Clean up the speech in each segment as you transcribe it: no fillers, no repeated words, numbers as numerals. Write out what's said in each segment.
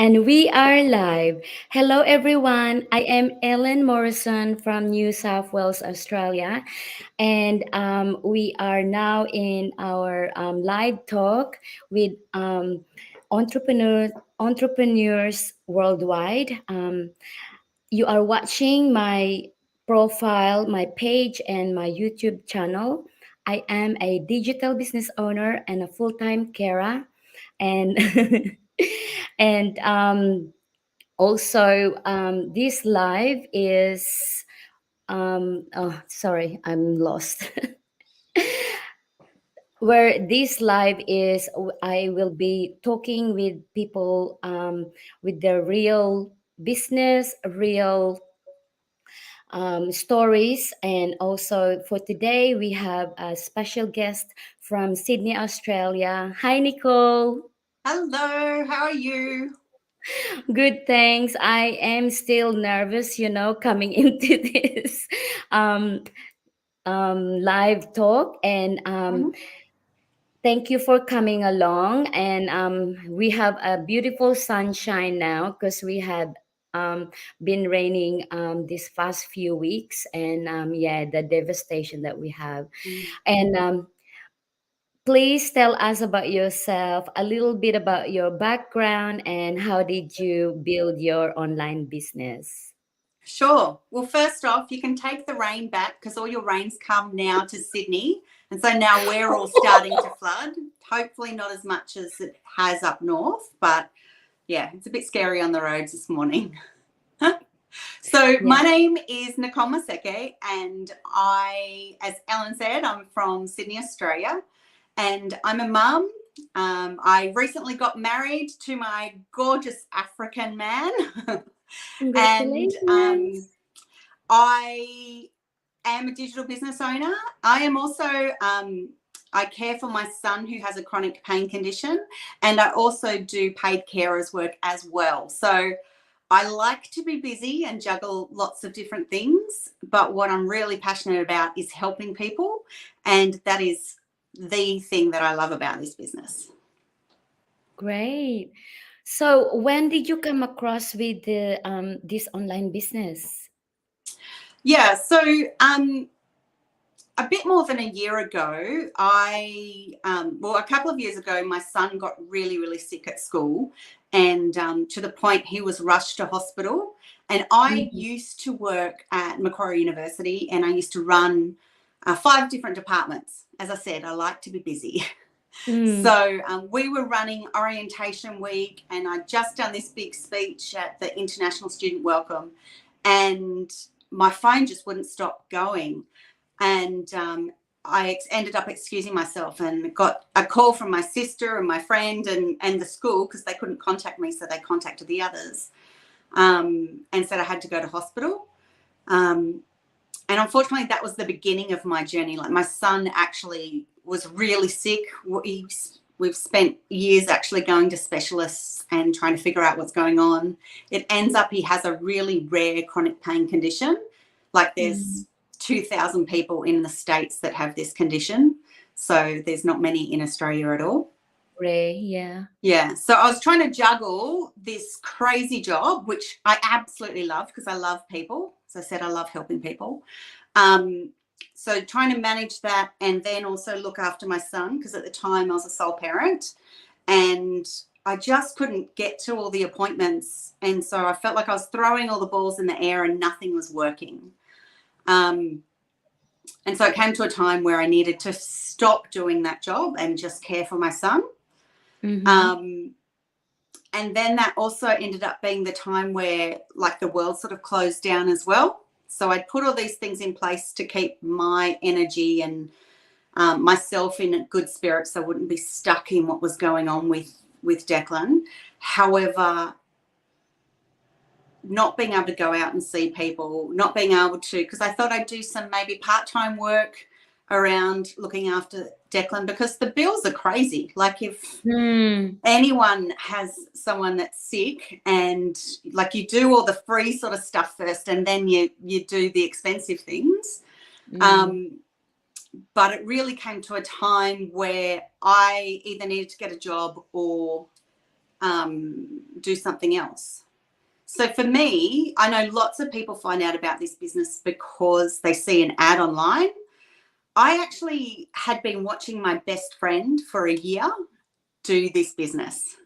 And we are live. Hello, everyone. I am Ellen Morrison from New South Wales, Australia. And we are now in our live talk with entrepreneurs worldwide. You are watching my profile, my page, and my YouTube channel. I am a digital business owner and a full-time carer. And and also, this live is, oh, sorry, I'm lost. Where this live is, I will be talking with people with their real business, real stories. And also for today, we have a special guest from Sydney, Australia. Hi, Nicole. Hello, how are you? Good, thanks. I am still nervous, coming into this um, live talk. And Mhm. thank you for coming along. And we have a beautiful sunshine now because we had been raining these past few weeks. And yeah, the devastation that we have. Mm. And please tell us about yourself, a little bit about your background, and how did you build your online business? Sure. Well, first off, you can take the rain back because all your rains come now to Sydney. And so now we're all starting to flood. Hopefully, not as much as it has up north, but yeah, it's a bit scary on the roads this morning. So, Yeah. my name is NICOLE Masseque, and as Ellen said, I'm from Sydney, Australia, and I'm a mum. I recently got married to my gorgeous African man. And Congratulations. I am a digital business owner. I am also, I care for my son who has a chronic pain condition, and I also do paid carers work as well. So I like to be busy and juggle lots of different things, but what I'm really passionate about is helping people, and that is the thing that I love about this business. Great. So when did you come across with this online business? Yeah, so a bit more than a year ago, a couple of years ago, my son got really, really sick at school, and to the point he was rushed to hospital. And I Mhm. used to work at Macquarie University, and I used to run 5 different departments. As I said, I like to be busy. Mm. So we were running orientation week, and I'd just done this big speech at the International Student Welcome, and my phone just wouldn't stop going. And I ended up excusing myself and got a call from my sister and my friend and the school because they couldn't contact me, so they contacted the others and said I had to go to hospital. Um, and unfortunately, that was the beginning of my journey. Like, my son actually was really sick. We've spent years actually going to specialists and trying to figure out what's going on. It ends up he has a really rare chronic pain condition. Like, Mm. there's 2,000 people in the States that have this condition. So there's not many in Australia at all. Ray, yeah. Yeah. So I was trying to juggle this crazy job, which I absolutely love because I love people. As I said, I love helping people. Um, so trying to manage that and then also look after my son, because at the time I was a sole parent and I just couldn't get to all the appointments. And so I felt like I was throwing all the balls in the air and nothing was working. Um, and so it came to a time where I needed to stop doing that job and just care for my son. Mm-hmm. Um, and then that also ended up being the time where, like, the world sort of closed down as well. So I'd put all these things in place to keep my energy and myself in good spirits, so I wouldn't be stuck in what was going on with Declan. However, not being able to go out and see people, not being able to, because I thought I'd do some maybe part-time work around looking after Declan, because the bills are crazy. Like, if Mm. anyone has someone that's sick, and like, you do all the free sort of stuff first and then you do the expensive things. Mm. But it really came to a time where I either needed to get a job or do something else. So for me, I know lots of people find out about this business because they see an ad online. I actually had been watching my best friend for a year do this business.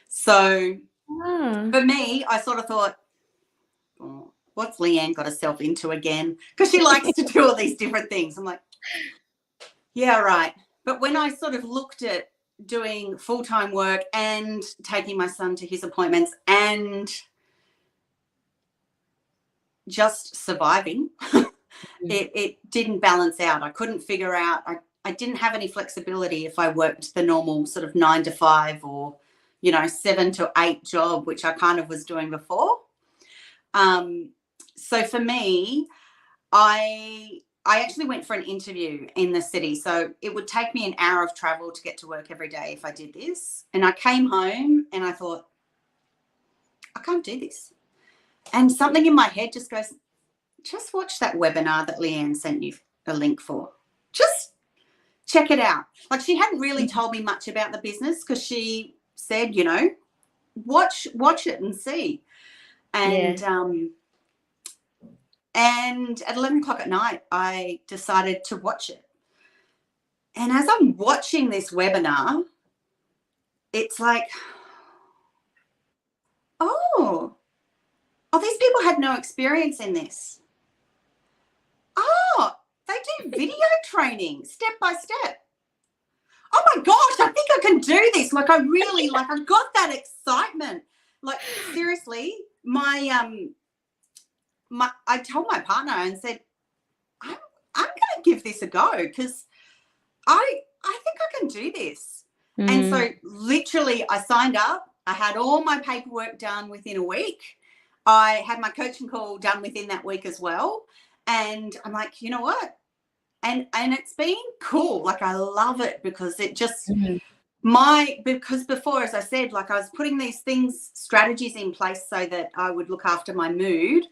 So for me, I sort of thought, oh, what's Leanne got herself into again? Because she likes to do all these different things. I'm like, yeah, right. But when I sort of looked at doing full-time work and taking my son to his appointments and just surviving, it didn't balance out. I couldn't figure out, I didn't have any flexibility if I worked the normal sort of 9 to 5 or, 7 to 8 job, which I kind of was doing before. So for me, I actually went for an interview in the city. So it would take me an hour of travel to get to work every day if I did this. And I came home and I thought, I can't do this. And something in my head just goes, just watch that webinar that Leanne sent you a link for. Just check it out. Like, she hadn't really told me much about the business because she said, watch it and see. And and at 11 o'clock at night, I decided to watch it. And as I'm watching this webinar, it's like, oh, these people had no experience in this. Oh, they do video training step by step. Oh my gosh, I think I can do this. Like, I really, I got that excitement. Like, seriously, I told my partner and said, I'm going to give this a go because I think I can do this. And so literally I signed up. I had all my paperwork done within a week. I had my coaching call done within that week as well. And I'm like, you know what? And it's been cool. Like, I love it because it just because before, as I said, I was putting these strategies in place so that I would look after my mood.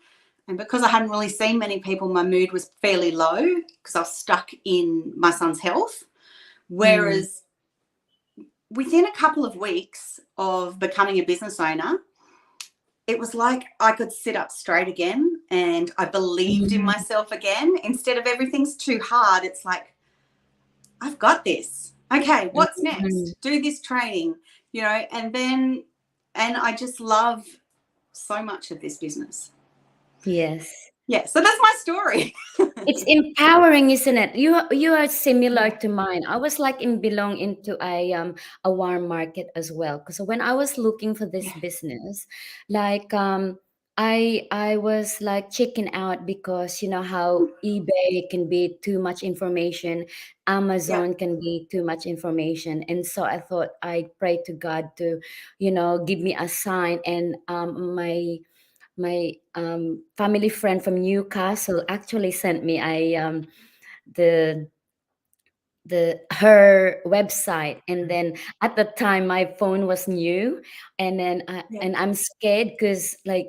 And because I hadn't really seen many people, my mood was fairly low because I was stuck in my son's health. Whereas within a couple of weeks of becoming a business owner, it was like I could sit up straight again and I believed in myself again. Instead of everything's too hard, it's like, I've got this. Okay, what's next? Do this training, and I just love so much of this business. Yes. Yeah, so that's my story. It's empowering, isn't it? You are similar to mine. I was belong into a warm market as well. Because when I was looking for this business, I was checking out because how eBay can be too much information, Amazon can be too much information, and so I thought I pray to God to, give me a sign. And my family friend from Newcastle actually sent me the her website, and then at the time my phone was new, and then and I'm scared because I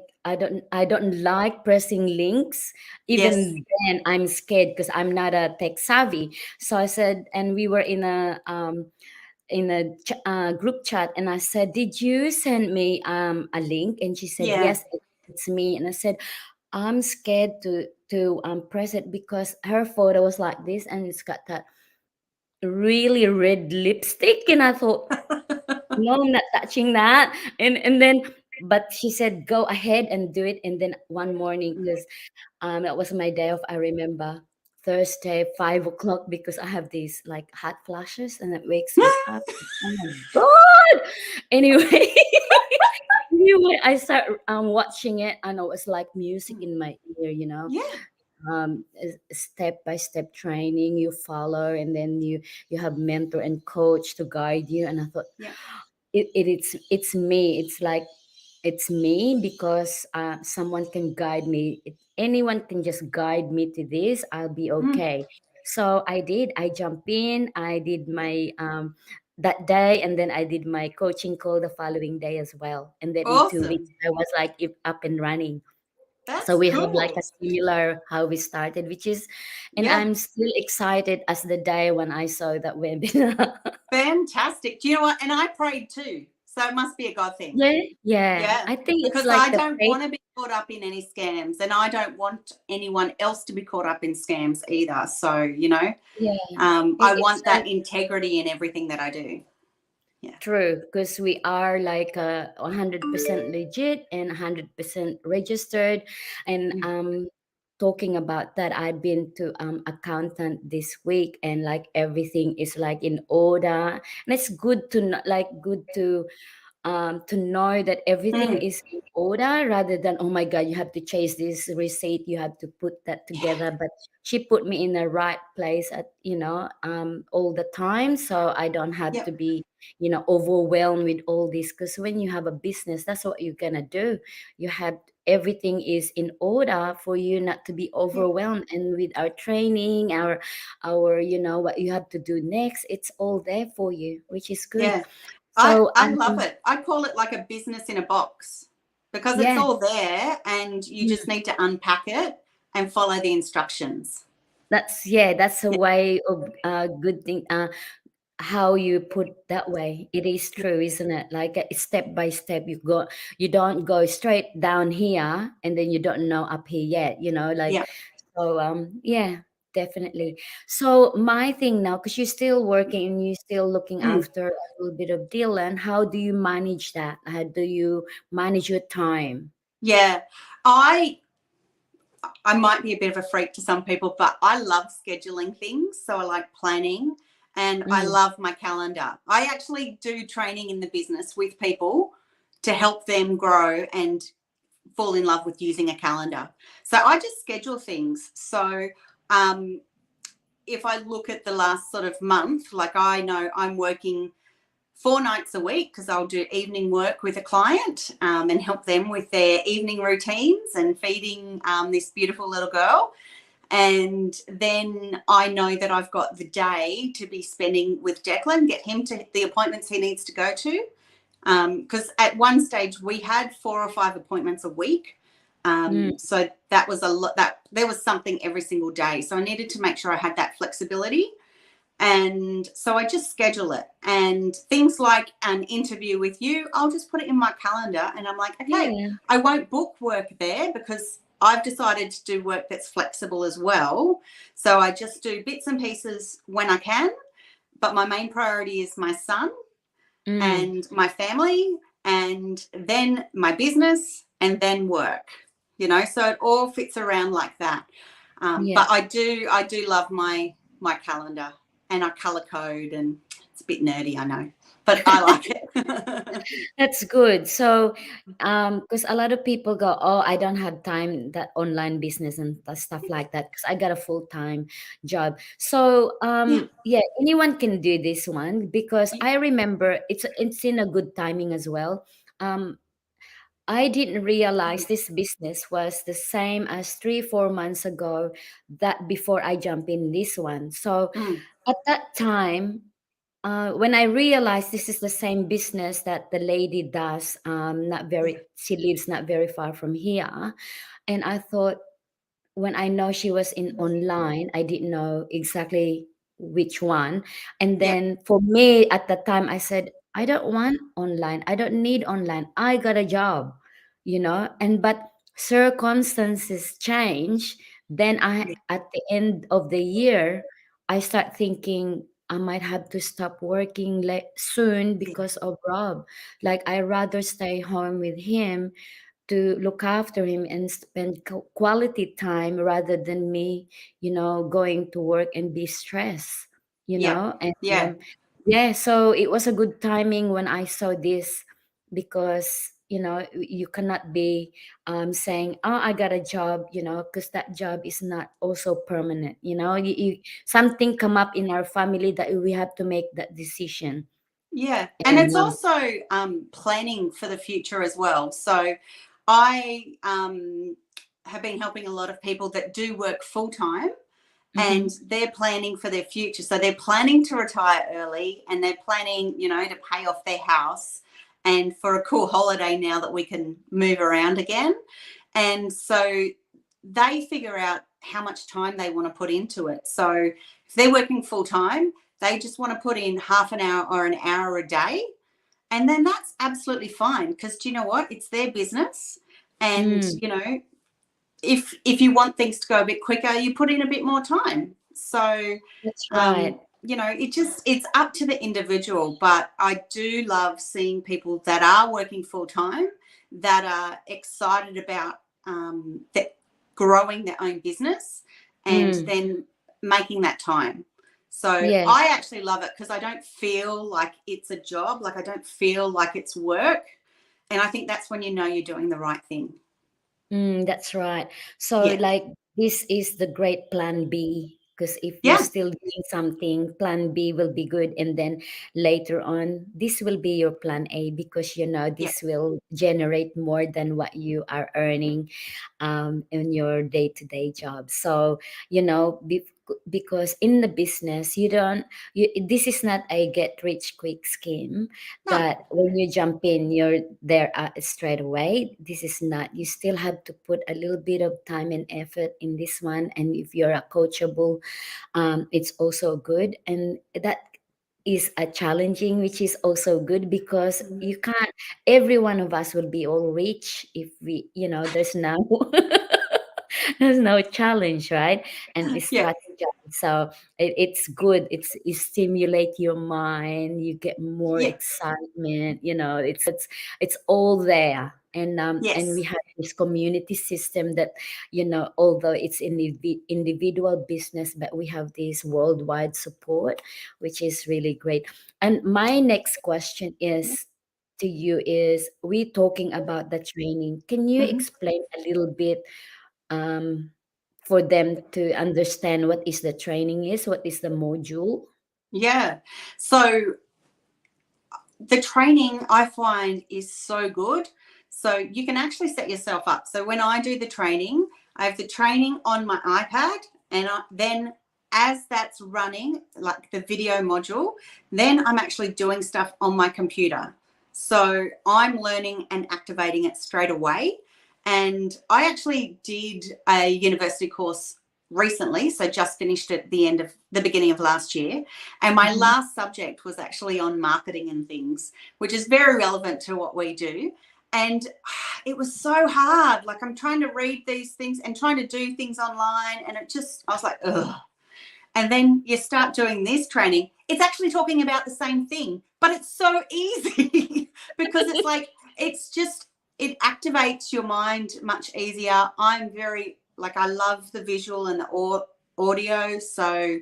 don't like pressing links. Even then I'm scared because I'm not a tech savvy. So I said, and we were in a group chat, and I said, did you send me a link? And she said, yes, it's me. And I said, I'm scared to press it because her photo was like this, and it's got that really red lipstick, and I thought, no, I'm not touching that. And then, but she said, go ahead and do it. And then one morning, because that was my day off, I remember Thursday, 5 o'clock, because I have these hot flashes and it wakes me up. Oh my God. Anyway, anyway, I start watching it, and it was like music in my ear, step by step training you follow, and then you have mentor and coach to guide you. And I thought, it's me. It's me because someone can guide me. If anyone can just guide me to this, I'll be okay. So I did. I jumped in. I did my that day, and then I did my coaching call the following day as well. And then in 2 weeks, I was up and running. So we have a similar how we started, which is, and I'm still excited as the day when I saw that webinar. Fantastic. Do you know what? And I prayed too. So it must be a God thing. Yeah, yeah. Yeah, I think it's because like I the don't faith. want to be caught up in any scams, and I don't want anyone else to be caught up in scams either. So, Yeah, I it's want like that integrity in everything that I do. Yeah. true, because we are like 100% legit and 100% registered. And Mm. talking about that, I've been to accountant this week, and like everything is like in order, and it's good to like good to know that everything Mm. is in order, rather than, oh my god, you have to chase this receipt, you have to put that Yeah. together. But she put me in the right place at all the time, so I don't have to Yep. be overwhelmed with all this. Because when you have a business, that's what you're gonna do. You have everything is in order for you not to be Yeah. overwhelmed. And with our training, our what you have to do next, it's all there for you, which is good. Yeah. I, So I love it. I call it like a business in a box because it's yeah, all there and you just mm, need to unpack it and follow the instructions. that's a Yeah. way of good thing. How you put that way, it is true, isn't it? Like step by step, you don't go straight down here and then you don't know up here yet. Like Yeah. so. Yeah, definitely. So my thing now, because you're still working and you're still looking Mm. after a little bit of Dylan, how do you manage that? How do you manage your time? Yeah. I might be a bit of a freak to some people, but I love scheduling things. So I like planning and I Mm, love my calendar. I actually do training in the business with people to help them grow and fall in love with using a calendar. So I just schedule things. So um, if I look at the last sort of month, like I know I'm working 4 nights a week because I'll do evening work with a client and help them with their evening routines and feeding this beautiful little girl. And then I know that I've got the day to be spending with Declan, get him to the appointments he needs to go to. Because at one stage we had 4 or 5 appointments a week. mm, So that was a lot, that there was something every single day. So I needed to make sure I had that flexibility. And so I just schedule it. And things like an interview with you, I'll just put it in my calendar and I'm like, okay, yeah, I won't book work there because I've decided to do work that's flexible as well. So I just do bits and pieces when I can. But my main priority is my son mm, and my family and then my business and then work, so it all fits around like that. yeah. But I do love my calendar and I color code, and it's a bit nerdy, I know, but I like it. That's good. So, because a lot of people go, "Oh, I don't have time that online business and stuff like that because I got a full time job." So, Yeah. yeah, anyone can do this one because I remember it's in a good timing as well. Um, I didn't realize this business was the same as 3 4 months ago. That before I jump in this one, so Mm, at that time, when I realized this is the same business that the lady does, yeah. she lives not very far from here. And I thought, when I know she was in online, I didn't know exactly which one. And Yeah. then for me at the time, I said, I don't want online. I don't need online. I got a job. And but circumstances change. Then Yeah. at the end of the year, I start thinking I might have to stop working soon Yeah. because of Rob. Like I rather stay home with him to look after him and spend quality time rather than me, going to work and be stressed, Yeah. and Yeah. yeah, so it was a good timing when I saw this because you cannot be saying, oh, I got a job, because that job is not also permanent. Something come up in our family that we have to make that decision. Yeah, and And it's also planning for the future as well. So I have been helping a lot of people that do work full time and mhm, they're planning for their future. So they're planning to retire early and they're planning, to pay off their house and for a cool holiday now that we can move around again. And so they figure out how much time they want to put into it. So if they're working full time, they just want to put in half an hour or an hour a day And then that's absolutely fine, because do you know what? It's their business. And, Mm, you know, if you want things to go a bit quicker, you put in a bit more time. So, that's right. you know, it's up to the individual. But I do love seeing people that are working full time, that are excited about growing their own business, and Mm, then making that time. So yes. I actually love it, because I don't feel like it's a job, like I don't feel like it's work. And I think that's when you know you're doing the right thing. That's right. So, Yeah. like, this is the great plan B. Because if you're Yeah. still doing something, plan B will be good. And then later on, this will be your plan A because you know Yeah. this will generate more than what you are earning in your day to day job. So, you know, because in the business, this is not a get rich quick scheme No. that when you jump in you're there straight away. This is not. You still have to put a little bit of time and effort in this one, and if you're a coachable, it's also good. And that is a challenging, which is also good because you can't, every one of us will be all rich if we, you know, there's no there's no challenge, right? And it's Yeah. strategy. So it's good. It stimulate your mind. You get more Yeah. excitement. You know, it's all there. And we Yes. have this community system that, you know, although it's in the individual business, but we have this worldwide support, which is really great. And my next question is to you is we talking about the training. Can you Mhm. explain a little bit um, for them to understand what is the training is, what is the module? Yeah. So the training I find is so good. So you can actually set yourself up. So when I do the training, I have the training on my iPad, and then as that's running, like the video module, then I'm actually doing stuff on my computer. So I'm learning and activating it straight away. And I actually did a university course recently, so just finished at the beginning of last year. And my Mhm. last subject was actually on marketing and things, which is very relevant to what we do. And it was so hard. Like, I'm trying to read these things and trying to do things online. And I was like, ugh. And then you start doing this training. It's actually talking about the same thing, but it's so easy because it's like, it activates your mind much easier. I love the visual and the audio. So,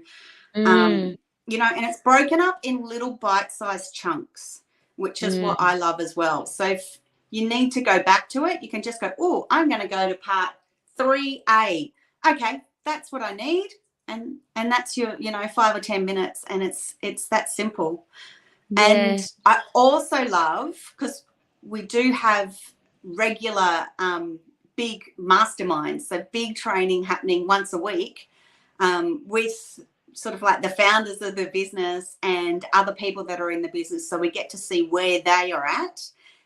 Mm, um, and it's broken up in little bite-sized chunks, which is what mm, I love as well. So if you need to go back to it, you can just go, oh, I'm going to go to part 3A. Okay, that's what I need. And that's your 5 or 10 minutes, and it's that simple. And yeah, I also love, because we do have regular big masterminds, so big training happening once a week, with sort of like the founders of the business and other people that are in the business. So we get to see where they are at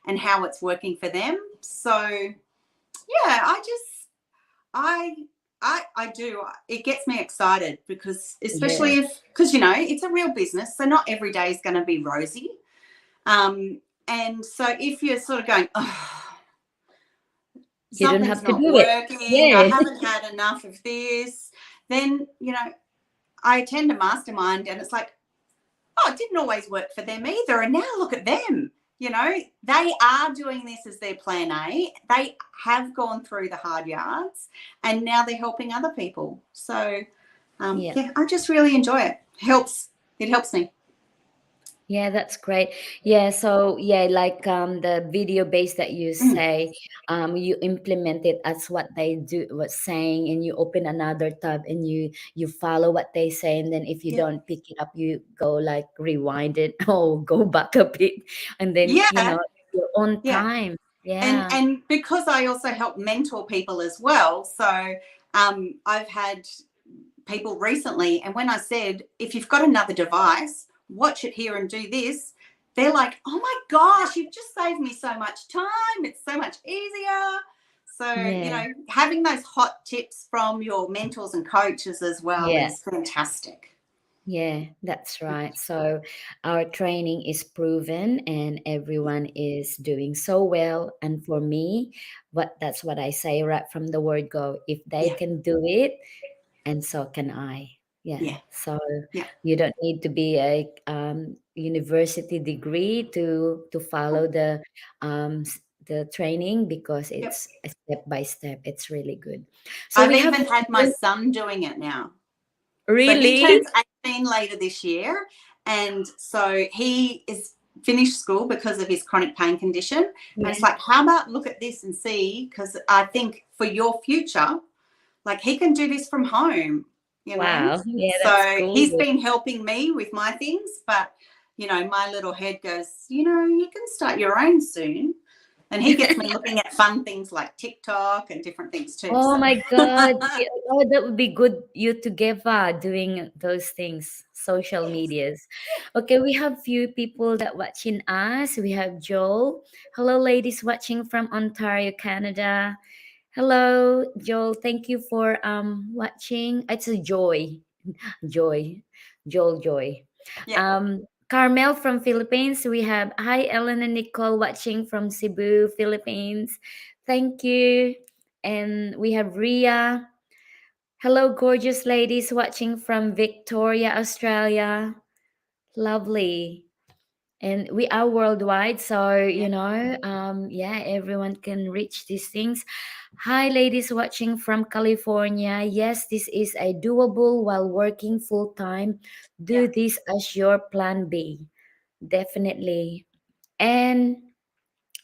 and how it's working for them. So yeah, I I do. It gets me excited, because yeah. especially because it's a real business, so not every day is going to be rosy. And so if you're sort of going, oh, You don't something's have to not do it. working, I Yeah. haven't had enough of this, then I attend a mastermind, and it's like, oh, it didn't always work for them either. And now look at them. They are doing this as their plan A. They have gone through the hard yards, and now they're helping other people. So, Yeah. yeah, I just really enjoy it. It helps me. Yeah, that's great. Yeah, so yeah, like the video base that you Mm, say, you implement it as what they do was saying, and you open another tab and you follow what they say, and then if you yeah, don't pick it up, you go like rewind it or go back a bit, and then yeah, your own yeah. time. And Yeah. and because I also help mentor people as well, so I've had people recently, and when I said, if you've got another device, watch it here and do this, they're like, oh my gosh, you've just saved me so much time. It's so much easier. So, Yeah. having those hot tips from your mentors and coaches as well Yeah. is fantastic. Yeah, that's right. So our training is proven and everyone is doing so well. And for me, that's what I say right from the word go. If they Yeah, can do it, and so can I. Yeah. yeah, So yeah. you don't need to be a university degree to follow the training, because Yep. it's a step by step. It's really good. So I've we have even had my son doing it now. So he really. turns 18 later this year. And so he is finished school because of his chronic pain condition. And it's Yeah. like, how about look at this and see? Because I think for your future, like he can do this from home, you know? Wow. Yeah, that's So cool. he's been helping me with my things. But, you know, my little head goes, you know, you can start your own soon. And he gets me looking at fun things like TikTok and different things too. Oh So, my God. Yeah, oh, that would be good, you together doing those things, social medias. Okay, we have few people that watching us. We have Joel. Hello, ladies watching from Ontario, Canada. Hello, Joel. Thank you for watching. It's a joy. Joy. Joel Joy. yeah. Carmel from Philippines. We have hi Ellen and Nicole watching from Cebu, Philippines. Thank you. And we have Ria. Hello, gorgeous ladies watching from Victoria, Australia. Lovely. And we are worldwide, so Yeah. yeah, everyone can reach these things. Hi, ladies watching from California. Yes, this is a doable while working full time. Yeah. Do this as your plan B. Definitely. And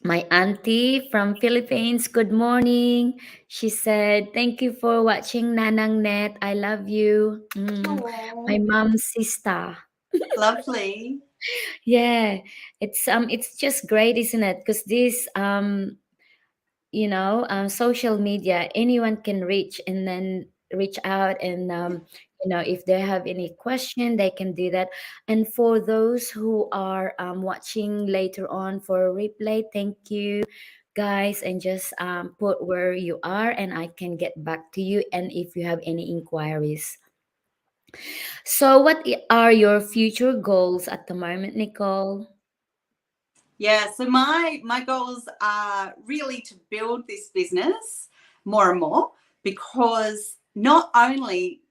my auntie from Philippines, good morning. She said, "Thank you for watching Nanang Net. I love you." My Oh, mom's sister. lovely. Yeah, it's just great, isn't it? Because this social media, anyone can reach and then reach out, and if they have any question, they can do that. And for those who are watching later on for replay, thank you guys, and just put where you are and I can get back to you, and if you have any inquiries. So what are your future goals at the moment, Nicole? Yeah, so my goals are really to build this business more and more, because not only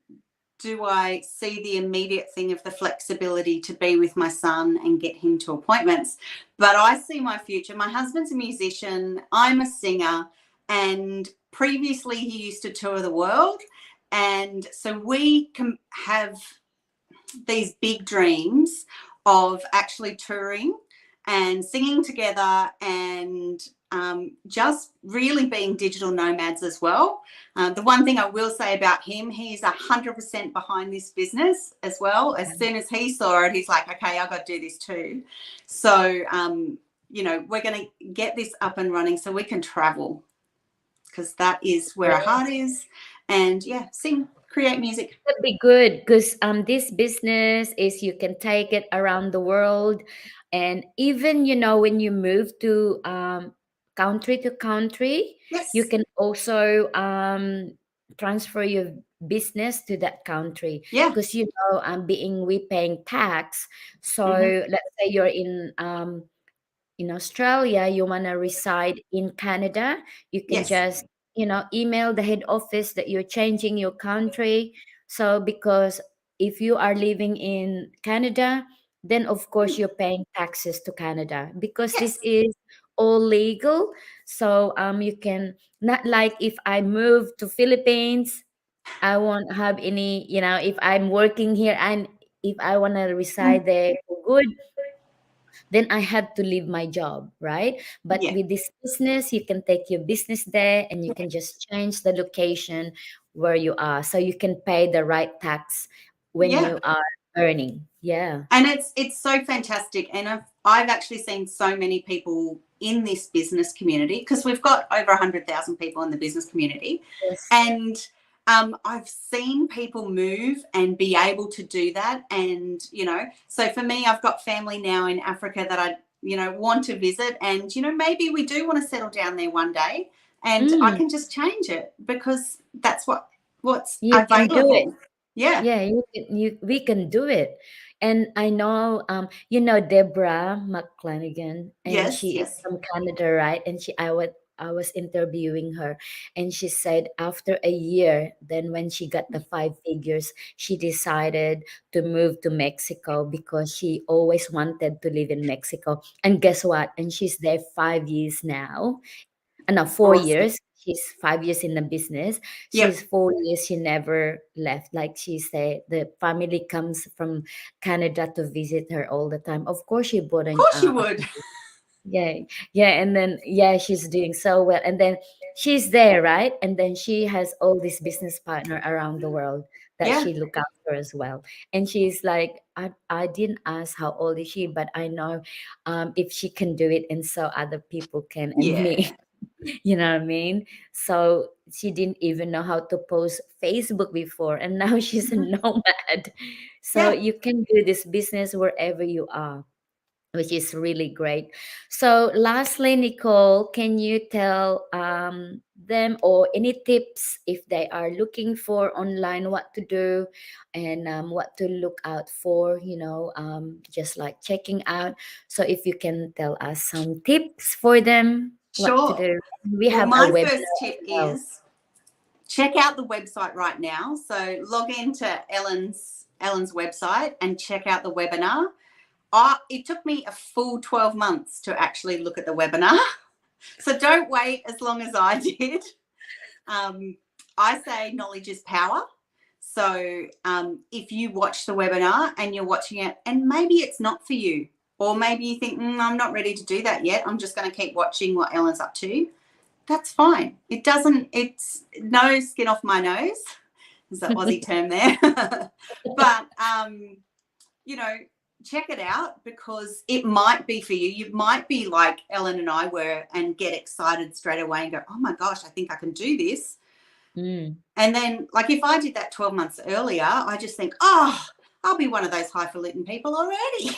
do I see the immediate thing of the flexibility to be with my son and get him to appointments, but I see my future. My husband's a musician, I'm a singer, and previously he used to tour the world. And so we can have these big dreams of actually touring and singing together, and just really being digital nomads as well. The one thing I will say about him, he's 100% behind this business as well. As soon as he saw it, he's like, okay, I've got to do this too. So, we're going to get this up and running so we can travel, because that is where our heart is. And yeah, sing, create music. Would be good because this business is you can take it around the world, and even when you move to country to country, you Yes. can also transfer your business to that country, Yeah. because being we paying tax. So Hmm. let's say you're in Australia, you want to reside in Canada, you can Yes. just, email the head office that you're changing your country. So, because if you are living in Canada, then of course you're paying taxes to Canada, because this Yes. is all legal. So, you can not, like if I move to Philippines, I won't have any, if I'm working here and if I want to reside there for good, then I have to leave my job, right? But Yeah. with this business, you can take your business there and you can just change the location where you are. So you can pay the right tax when Yeah. you are earning. Yeah. And it's so fantastic. And I've actually seen so many people in this business community, because we've got over 100,000 people in the business community. Yes. And I've seen people move and be able to do that. And, so for me, I've got family now in Africa that I, want to visit. And, maybe we do want to settle down there one day. And I Mm, can just change it because that's what's you can do it. available. Yeah. Yeah, we can do it. And I know, Deborah McClanagan, and Yes. she is Yes. from Canada, right? And I was interviewing her, and she said after a year, then when she got the five figures, she decided to move to Mexico because she always wanted to live in Mexico. And guess what? And she's there 5 years now. No, four Awesome. years. She's 5 years in the business. She's Yep. 4 years. She never left. Like she said, the family comes from Canada to visit her all the time. Of course, she bought Of course you a would. yeah, yeah, and then yeah, she's doing so well, and then she's there, right? And then she has all these business partner around the world that Yeah. she look after as well. And she's like, I didn't ask how old is she, but I know, if she can do it, and so other people can, and Yeah. me. You know what I mean? So she didn't even know how to post Facebook before, and now she's a Mhm. nomad. So Yeah. you can do this business wherever you are, which is really great. So, lastly, Nicole, can you tell them or any tips if they are looking for online what to do and what to look out for, just like checking out. So, if you can tell us some tips for them, what to Sure. do. We Well, have a my first webinar as tip well. is check out the website right now. So log into Ellen's website and check out the webinar. It took me a full 12 months to actually look at the webinar. So don't wait as long as I did. Um, I say knowledge is power. So if you watch the webinar and you're watching it and maybe it's not for you, or maybe you think, I'm not ready to do that yet, I'm just going to keep watching what Ellen's up to, that's fine. It's no skin off my nose. Is that Aussie term there? But, you know, check it out because it might be for you. You might be like Ellen and I were and get excited straight away and go, oh my gosh, I think I can do this. Mm. And then, like, if I did that 12 months earlier, I just think, oh, I'll be one of those highfalutin people already.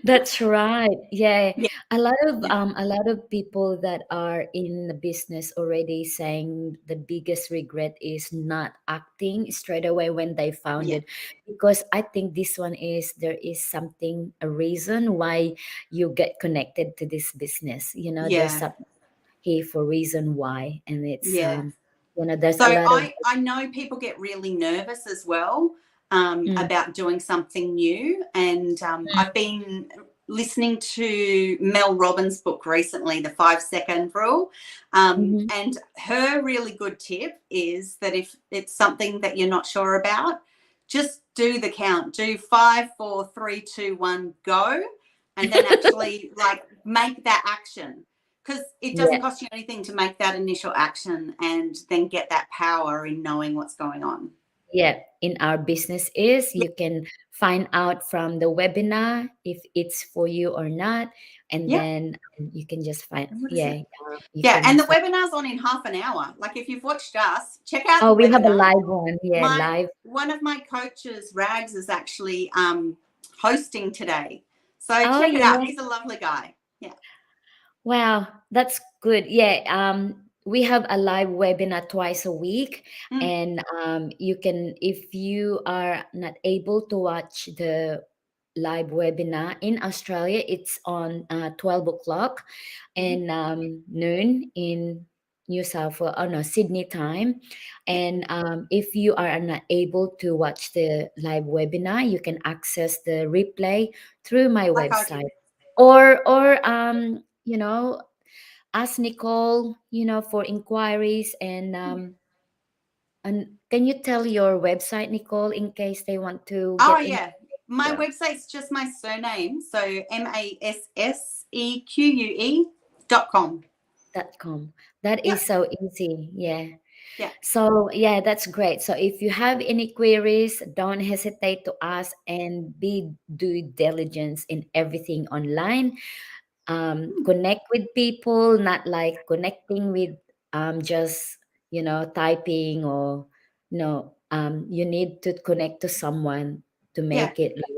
That's right. Yeah. Yeah. A lot of people that are in the business already saying the biggest regret is not acting straight away when they found Yeah. it. Because I think this one is there is something, a reason why you get connected to this business. There's Yeah. some here for reason why. And it's Yeah. there's So a lot of I know people get really nervous as well mm, about doing something new. And mm, I've been listening to Mel Robbins' book recently, The 5 Second Rule. mhm. And her really good tip is that if it's something that you're not sure about, just do the count. Do 5, 4, 3, 2, 1, go. And then actually like make that action because it doesn't Yeah. cost you anything to make that initial action and then get that power in knowing what's going on. Yeah, in our business is you can find out from the webinar if it's for you or not, and Yep. then you can just find, And what is yeah, it? you Yeah, can and the find. webinar's on in half an hour. Like if you've watched us, check out Oh, the we have a webinar. live one. Yeah, My live. one of my coaches, Rags, is actually hosting today. So Oh check it out. yeah. He's a lovely guy. Yeah. Wow, that's good. Yeah, we have a live webinar twice a week, Mm, and you can, if you are not able to watch the live webinar in Australia, it's on 12 o'clock mhm. and noon in New South Wales, oh no, Sydney time. Yeah. And if you are not able to watch the live webinar, you can access the replay through my Like I do. website or ask Nicole, for inquiries and can you tell your website, Nicole, in case they want to Oh get in yeah. My well, website's just my surname. So MASSEQUE.com. .com. That is Yep. so easy. Yeah. Yeah. So yeah, that's great. So if you have any queries, don't hesitate to ask and be due diligence in everything online. Connect with people, not like connecting with just typing or you need to connect to someone to Yeah. make it like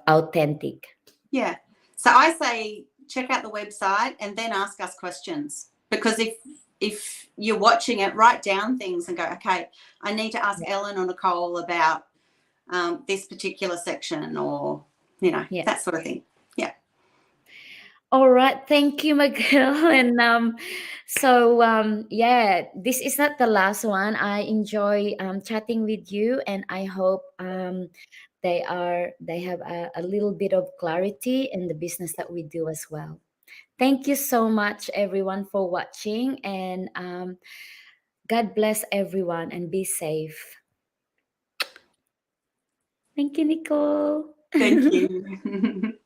authentic. Yeah. So I say check out the website and then ask us questions because if if you're watching it, write down things and go, okay, I need to ask Yeah. Ellen or Nicole about this particular section, or, Yeah. that sort of thing. Yeah. All right, thank you, Miguel. And yeah, this is not the last one. I enjoy chatting with you, and I hope they have a little bit of clarity in the business that we do as well. Thank you so much, everyone, for watching, and God bless everyone and be safe. Thank you, Nicole. Thank you.